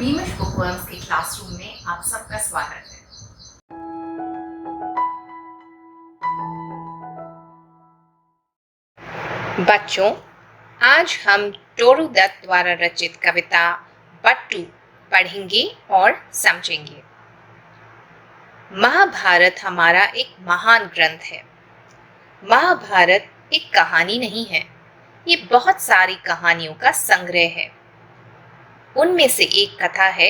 बीमिश bookworms के classroom में आप सबका स्वागत है। बच्चों, आज हम टोरू दत्त द्वारा रचित कविता बट्टू पढ़ेंगे और समझेंगे। महाभारत हमारा एक महान ग्रंथ है। महाभारत एक कहानी नहीं है, ये बहुत सारी कहानियों का संग्रह है। उनमें से एक कथा है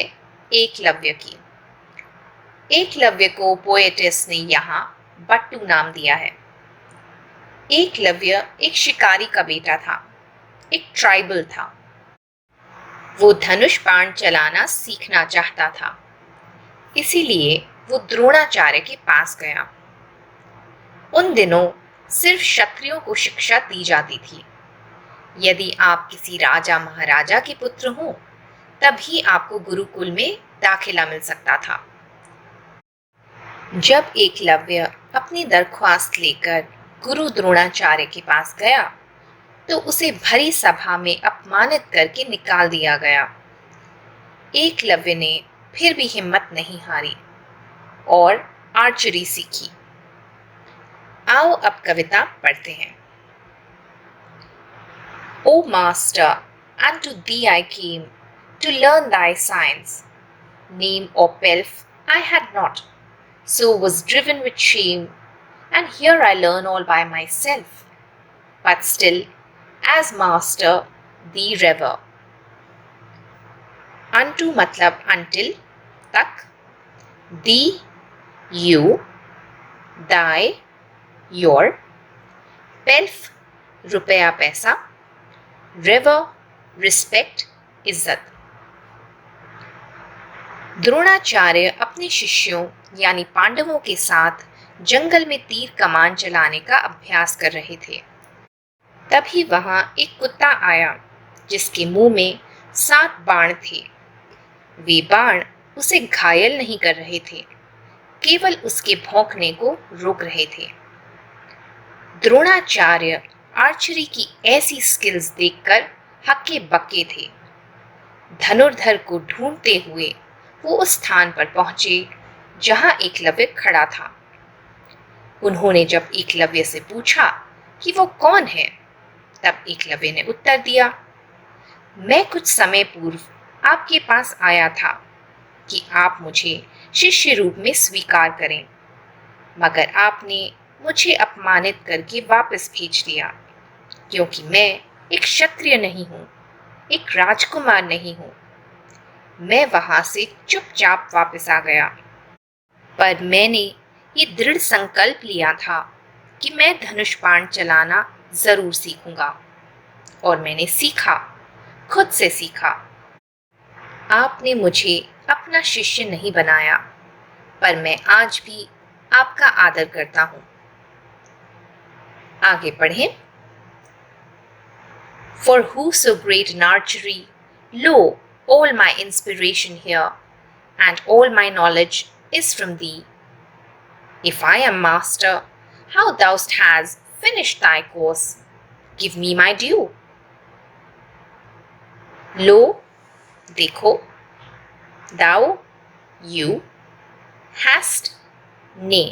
एकलव्य की। एकलव्य को पोएटिस ने यहाँ बट्टू नाम दिया है। एकलव्य एक शिकारी का बेटा था, एक ट्राइबल था। वो धनुष बाण चलाना सीखना चाहता था, इसीलिए वो द्रोणाचार्य के पास गया। उन दिनों सिर्फ क्षत्रियों को शिक्षा दी जाती थी। यदि आप किसी राजा महाराजा के पुत्र हो, तभी आपको गुरुकुल में दाखिला मिल सकता था। जब एकलव्य अपनी दरख्वास्त लेकर गुरु द्रोणाचार्य के पास गया, तो उसे भरी सभा में अपमानित करके निकाल दिया गया। एकलव्य ने फिर भी हिम्मत नहीं हारी और आर्चरी सीखी। आओ अब कविता पढ़ते हैं। O master, unto thee I came to learn thy science. Name or pelf I had not, so was driven with shame, and here I learn all by myself. But still, as master, thee revere. Unto मतलब until तक, thee you, thy your, pelf रुपया पैसा, rever respect इज्जत। द्रोणाचार्य अपने शिष्यों यानी पांडवों के साथ जंगल में तीर कमान चलाने का अभ्यास कर रहे थे। तभी वहां एक कुत्ता आया जिसके मुंह में 7 बाण थे। वे बाण उसे घायल नहीं कर रहे थे, केवल उसके भौंकने को रोक रहे थे। द्रोणाचार्य आर्चरी की ऐसी स्किल्स देखकर हक्के बक्के थे। धनुर्धर को ढूंढते हुए वो उस स्थान पर पहुंचे जहां एकलव्य खड़ा था। उन्होंने जब एकलव्य से पूछा कि वो कौन है, तब एकलव्य ने उत्तर दिया, मैं कुछ समय पूर्व आपके पास आया था कि आप मुझे शिष्य रूप में स्वीकार करें, मगर आपने मुझे अपमानित करके वापस भेज दिया, क्योंकि मैं एक क्षत्रिय नहीं हूँ, एक राजकुमार नहीं हूँ। मैं वहां से चुपचाप वापस आ गया, पर मैंने ये दृढ़ संकल्प लिया था कि मैं धनुष बाण चलाना जरूर सीखूंगा, और मैंने सीखा, खुद से सीखा। आपने मुझे अपना शिष्य नहीं बनाया, पर मैं आज भी आपका आदर करता हूं। आगे पढ़ें। For who so great in archery, lo, all my inspiration here, and all my knowledge is from thee. If I am master, how thou hast finished thy course, give me my due. Lo, देखो, thou, you, hast, ने।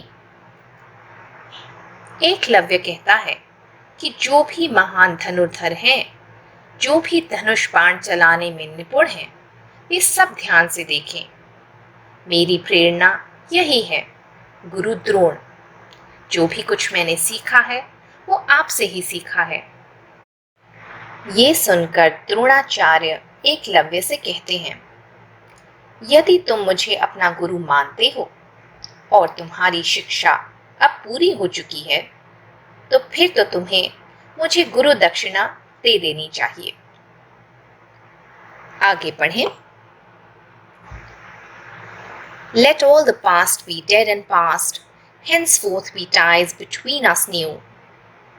एकलव्य कहता है कि जो भी महान धनुर्धर हैं, जो भी धनुष बाण चलाने में निपुण हैं, वे सब ध्यान से देखें। मेरी प्रेरणा यही है, गुरु द्रोण। जो भी कुछ मैंने सीखा है, वो आपसे ही सीखा है। ये सुनकर द्रोणाचार्य एकलव्य से कहते हैं, यदि तुम मुझे अपना गुरु मानते हो और तुम्हारी शिक्षा अब पूरी हो चुकी है, तो फिर तो तुम्हें मुझे गुरु दक्षिणा दे देनी चाहिए। आगे पढ़ें। Let all the past be dead and past, henceforth be ties between us new.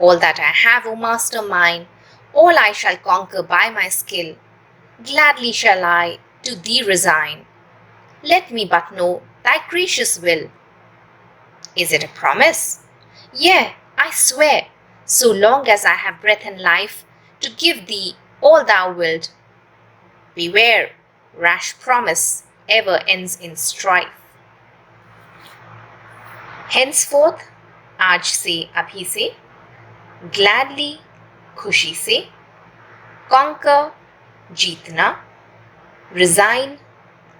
All that I have, O master mine, all I shall conquer by my skill. Gladly shall I to thee resign. Let me but know thy gracious will. Is it a promise? Yea, I swear, so long as I have breath and life, to give thee all thou wilt. Beware, rash promise ever ends in strife. Henceforth, आज से, अभी से, gladly, खुशी से, conquer, जीतना, resign,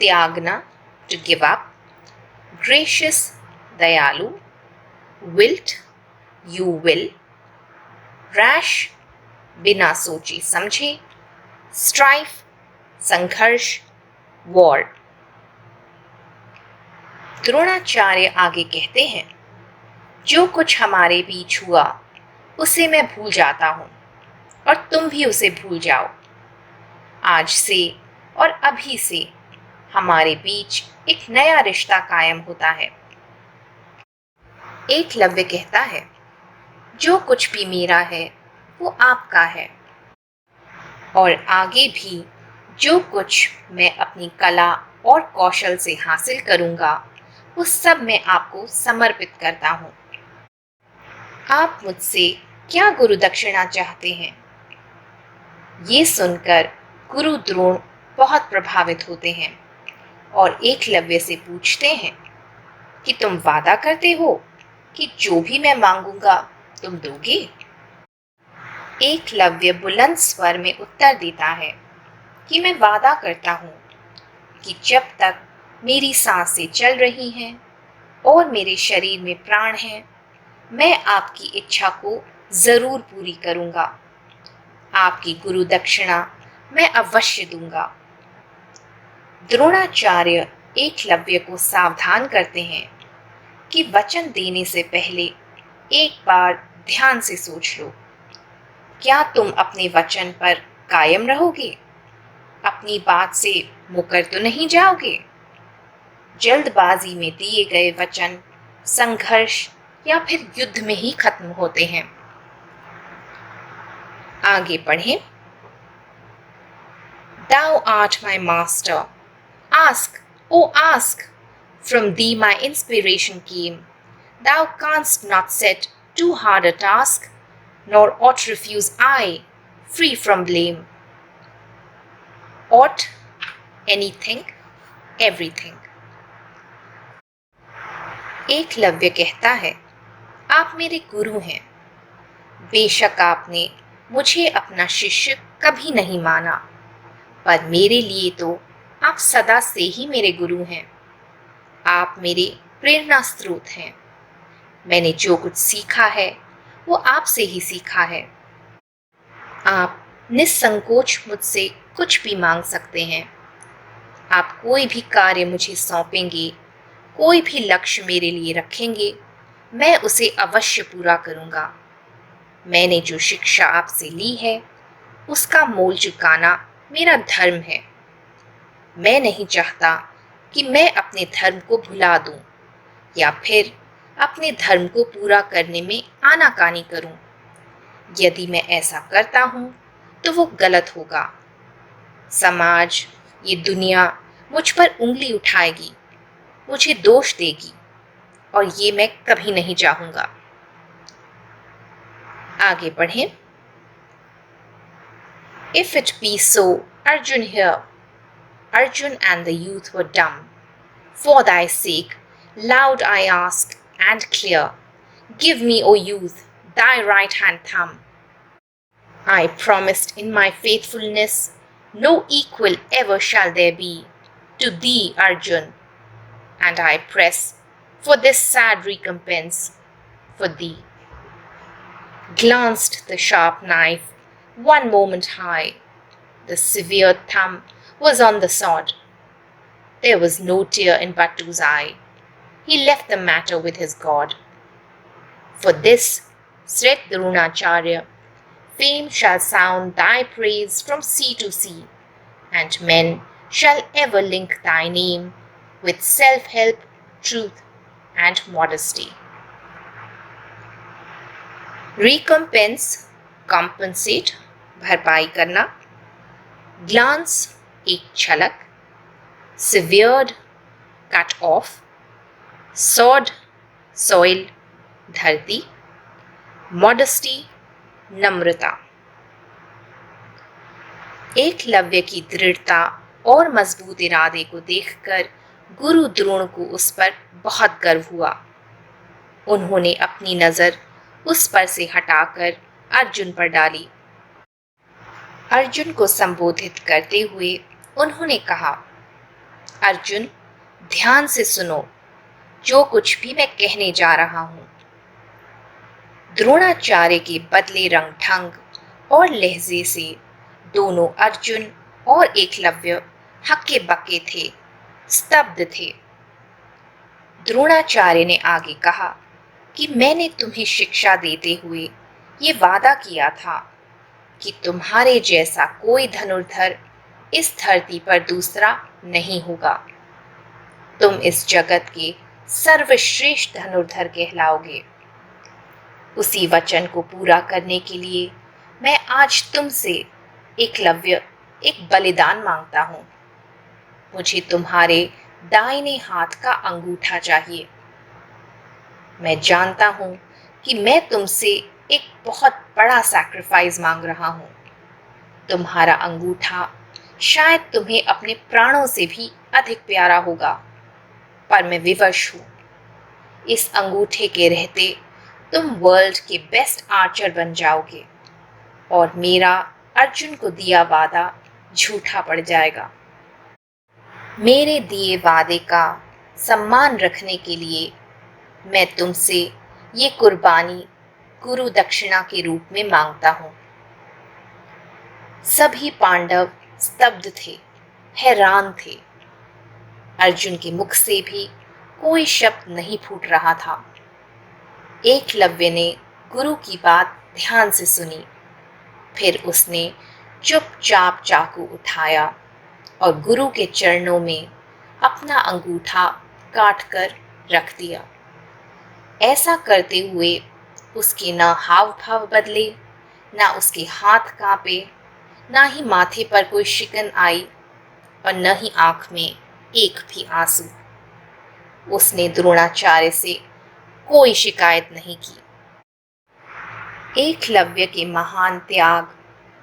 त्यागना, to give up, gracious, दयालु, wilt, you will, rash, बिना सोचे समझे, strife, संघर्ष, war. द्रोणाचार्य आगे कहते हैं, जो कुछ हमारे बीच हुआ उसे मैं भूल जाता हूं और तुम भी उसे भूल जाओ। आज से और अभी से हमारे बीच एक नया रिश्ता कायम होता है। एकलव्य कहता है, जो कुछ भी मेरा है वो आपका है और आगे भी जो कुछ मैं अपनी कला और कौशल से हासिल करूंगा वो सब मैं आपको समर्पित करता हूं। आप मुझसे क्या गुरु दक्षिणा चाहते हैं? ये सुनकर गुरु द्रोण बहुत प्रभावित होते हैं और एकलव्य से पूछते हैं कि तुम वादा करते हो कि जो भी मैं मांगूंगा तुम दोगे? एकलव्य बुलंद स्वर में उत्तर देता है कि मैं वादा करता हूं कि जब तक मेरी सांसें चल रही हैं और मेरे शरीर में प्राण हैं, मैं आपकी इच्छा को जरूर पूरी करूंगा। आपकी गुरु दक्षिणा मैं अवश्य दूंगा। द्रोणाचार्य एकलव्य को सावधान करते हैं कि वचन देने से पहले एक बार ध्यान से सोच लो, क्या तुम अपने वचन पर कायम रहोगे? अपनी बात से मुकर तो नहीं जाओगे? जल्दबाजी में दिए गए वचन संघर्ष या फिर युद्ध में ही खत्म होते हैं। आगे पढ़ें। Thou art my master. Ask, oh ask, from thee my inspiration came. Thou canst not set too hard a task, nor aught refuse I, free from blame. Aught, anything, everything. Eklavya कहता है, आप मेरे गुरु हैं। बेशक आपने मुझे अपना शिष्य कभी नहीं माना, पर मेरे लिए तो आप सदा से ही मेरे गुरु हैं। आप मेरे प्रेरणा स्रोत हैं। मैंने जो कुछ सीखा है वो आपसे ही सीखा है। आप निस्संकोच मुझसे कुछ भी मांग सकते हैं। आप कोई भी कार्य मुझे सौंपेंगे, कोई भी लक्ष्य मेरे लिए रखेंगे, मैं उसे अवश्य पूरा करूंगा। मैंने जो शिक्षा आपसे ली है उसका मोल चुकाना मेरा धर्म है। मैं नहीं चाहता कि मैं अपने धर्म को भुला दूं या फिर अपने धर्म को पूरा करने में आनाकानी करूं। यदि मैं ऐसा करता हूं तो वो गलत होगा। समाज, ये दुनिया मुझ पर उंगली उठाएगी, मुझे दोष देगी और ये मैं कभी नहीं चाहूंगा। आगे पढ़ें। If it be so, Arjun here. Arjun and the youth were dumb. For thy sake, loud I ask and clear, give me, O youth, thy right hand thumb. I promised in my faithfulness, no equal ever shall there be to thee, Arjun, and I press for this sad recompense for thee. Glanced the sharp knife one moment high, the severe thumb was on the sod. There was no tear in Bhattu's eye. He left the matter with his God. For this, said Dronacharya, fame shall sound thy praise from sea to sea, and men shall ever link thy name with self-help, truth, and modesty. Recompense, compensate, भरपाई करना. Glance, एक झलक. Severed, cut off. Sod, soil, धरती. Modesty, नम्रता. एकलव्य की दृढ़ता और मजबूत इरादे को देखकर गुरु द्रोण को उस पर बहुत गर्व हुआ। उन्होंने अपनी नजर उस पर से हटाकर अर्जुन पर डाली। अर्जुन को संबोधित करते हुए उन्होंने कहा, अर्जुन, ध्यान से सुनो जो कुछ भी मैं कहने जा रहा हूं। द्रोणाचार्य के बदले रंग ढंग और लहजे से दोनों अर्जुन और एकलव्य हक्के बक्के थे, स्तब्ध थे। द्रोणाचार्य ने आगे कहा कि मैंने तुम्हें शिक्षा देते हुए ये वादा किया था कि तुम्हारे जैसा कोई धनुर्धर इस धरती पर दूसरा नहीं होगा। तुम इस जगत के सर्वश्रेष्ठ धनुर्धर कहलाओगे। उसी वचन को पूरा करने के लिए मैं आज तुमसे, एकलव्य, एक बलिदान मांगता हूं। मुझे तुम्हारे दाहिने हाथ का अंगूठा चाहिए। मैं जानता हूं कि मैं तुमसे एक बहुत बड़ा सैक्रिफाइस मांग रहा हूं। तुम्हारा अंगूठा शायद तुम्हें अपने प्राणों से भी अधिक प्यारा होगा, पर मैं विवश हूं। इस अंगूठे के रहते तुम वर्ल्ड के बेस्ट आर्चर बन जाओगे और मेरा अर्जुन को दिया वादा झूठा पड़ जाएगा। मेरे दिए वादे का सम्मान रखने के लिए मैं तुमसे ये कुर्बानी गुरु दक्षिणा के रूप में मांगता हूं। सभी पांडव स्तब्ध थे, हैरान थे। अर्जुन के मुख से भी कोई शब्द नहीं फूट रहा था। एकलव्य ने गुरु की बात ध्यान से सुनी। फिर उसने चुपचाप चाकू उठाया और गुरु के चरणों में अपना अंगूठा काट कर रख दिया। ऐसा करते हुए उसके ना हाव भाव बदले, ना उसके हाथ कांपे, ना ही माथे पर कोई शिकन आई और न ही आंख में एक भी आंसू। उसने द्रोणाचार्य से कोई शिकायत नहीं की। एकलव्य के महान त्याग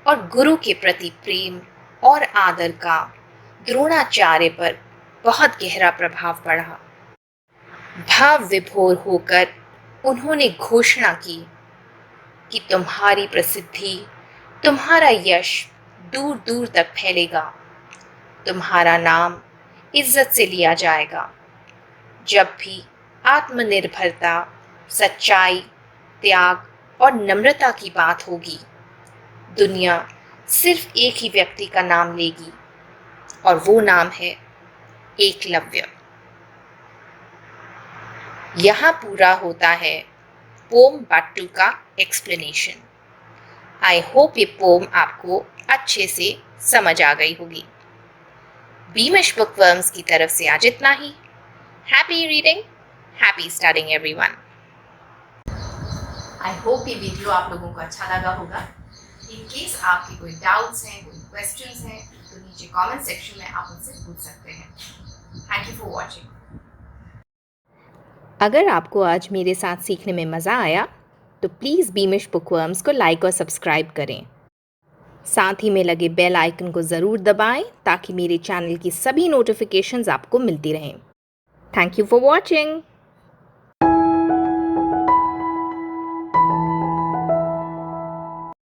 और गुरु के प्रति प्रेम और आदर का द्रोणाचार्य पर बहुत गहरा प्रभाव पड़ा। भाव विभोर होकर उन्होंने घोषणा की कि तुम्हारी प्रसिद्धि, तुम्हारा यश दूर दूर तक फैलेगा। तुम्हारा नाम इज्जत से लिया जाएगा। जब भी आत्मनिर्भरता, सच्चाई, त्याग और नम्रता की बात होगी, दुनिया सिर्फ एक ही व्यक्ति का नाम लेगी और वो नाम है एकलव्य। यहाँ पूरा होता है पोम पार्ट 2 का एक्सप्लेनेशन। आई होप ये पोम आपको अच्छे से समझ आ गई होगी। बीमिश बुकवर्म्स की तरफ से आज इतना ही। Happy reading, happy studying everyone. I hope ये वीडियो आप लोगों को अच्छा लगा होगा। इन केस आपके कोई डाउट्स हैं, कोई क्वेश्चंस हैं, तो नीचे कमेंट सेक्शन में आप मुझसे पूछ सकते हैं। Thank you for watching. अगर आपको आज मेरे साथ सीखने में मज़ा आया तो प्लीज़ बीमिश बुकवर्म्स को लाइक और सब्सक्राइब करें। साथ ही में लगे बेल आइकन को ज़रूर दबाएं ताकि मेरे चैनल की सभी नोटिफिकेशंस आपको मिलती रहें। Thank you for watching.